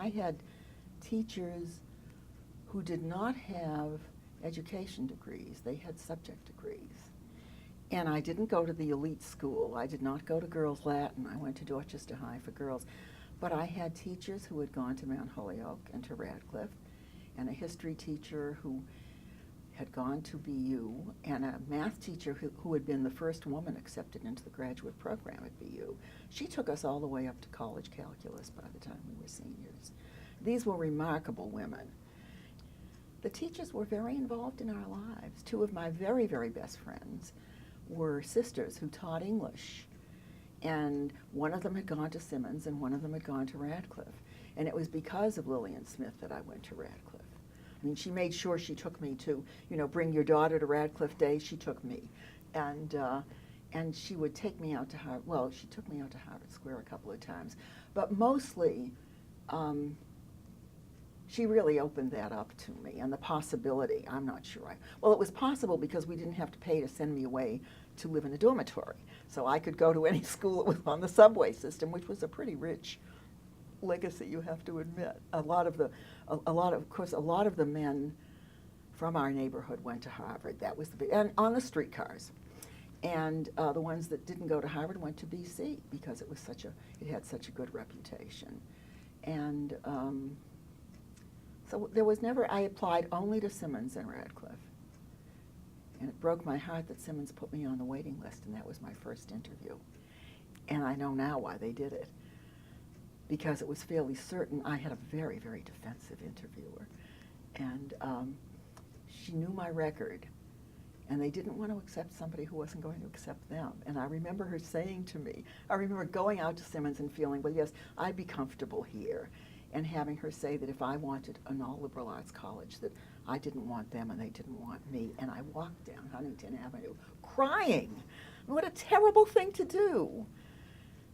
I had teachers who did not have education degrees. They had subject degrees. And I didn't go to the elite school. I did not go to Girls Latin. I went to Dorchester High for girls. But I had teachers who had gone to Mount Holyoke and to Radcliffe, and a history teacher who had gone to BU, and a math teacher who had been the first woman accepted into the graduate program at BU. She took us all the way up to college calculus by the time we were seniors. These were remarkable women. The teachers were very involved in our lives. Two of my very, very best friends were sisters who taught English. And one of them had gone to Simmons and one of them had gone to Radcliffe. And it was because of Lillian Smith that I went to Radcliffe. I mean, she made sure she took me to, you know, bring your daughter to Radcliffe Day. She took me. And she would take me out to Harvard. Well, she took me out to Harvard Square a couple of times. But mostly, she really opened that up to me, and the possibility, I'm not sure. Well, it was possible because we didn't have to pay to send me away to live in a dormitory. So I could go to any school that was on the subway system, which was a pretty rich legacy, you have to admit. Of course, a lot of the men from our neighborhood went to Harvard. That was the big, and on the streetcars. And the ones that didn't go to Harvard went to BC because it was it had such a good reputation. And so there was never, I applied only to Simmons and Radcliffe. And it broke my heart that Simmons put me on the waiting list, and that was my first interview. And I know now why they did it. Because it was fairly certain I had a very, very defensive interviewer. And she knew my record. And they didn't want to accept somebody who wasn't going to accept them. And I remember her saying to me, I remember going out to Simmons and feeling, well, yes, I'd be comfortable here. And having her say that if I wanted an all-liberal arts college, that I didn't want them and they didn't want me. And I walked down Huntington Avenue crying. What a terrible thing to do.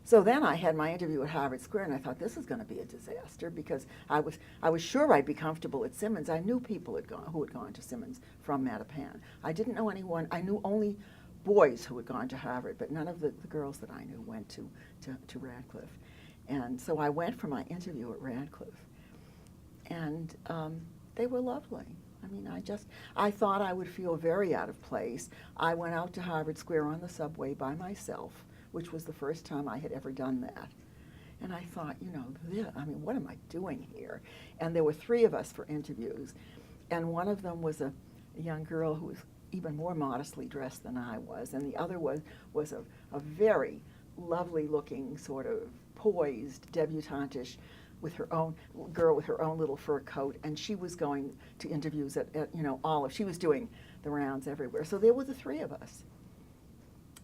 So then I had my interview at Harvard Square, and I thought, this is going to be a disaster, because I was sure I'd be comfortable at Simmons. I knew people who had gone to Simmons from Mattapan. I didn't know anyone. I knew only boys who had gone to Harvard, but none of the girls that I knew went to Radcliffe. And so I went for my interview at Radcliffe, and they were lovely. I mean, I thought I would feel very out of place. I went out to Harvard Square on the subway by myself, which was the first time I had ever done that. And I thought, you know, what am I doing here? And there were 3 of us for interviews, and one of them was a young girl who was even more modestly dressed than I was, and the other was a very lovely-looking, sort of poised, debutante-ish, with her own girl with her own little fur coat, and she was going to interviews at she was doing the rounds everywhere. So there were the 3 of us.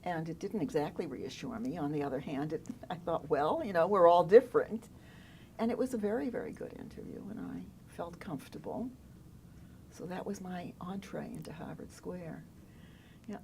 And it didn't exactly reassure me. On the other hand, I thought, well, you know, we're all different. And it was a very, very good interview, and I felt comfortable. So that was my entree into Harvard Square. Yeah.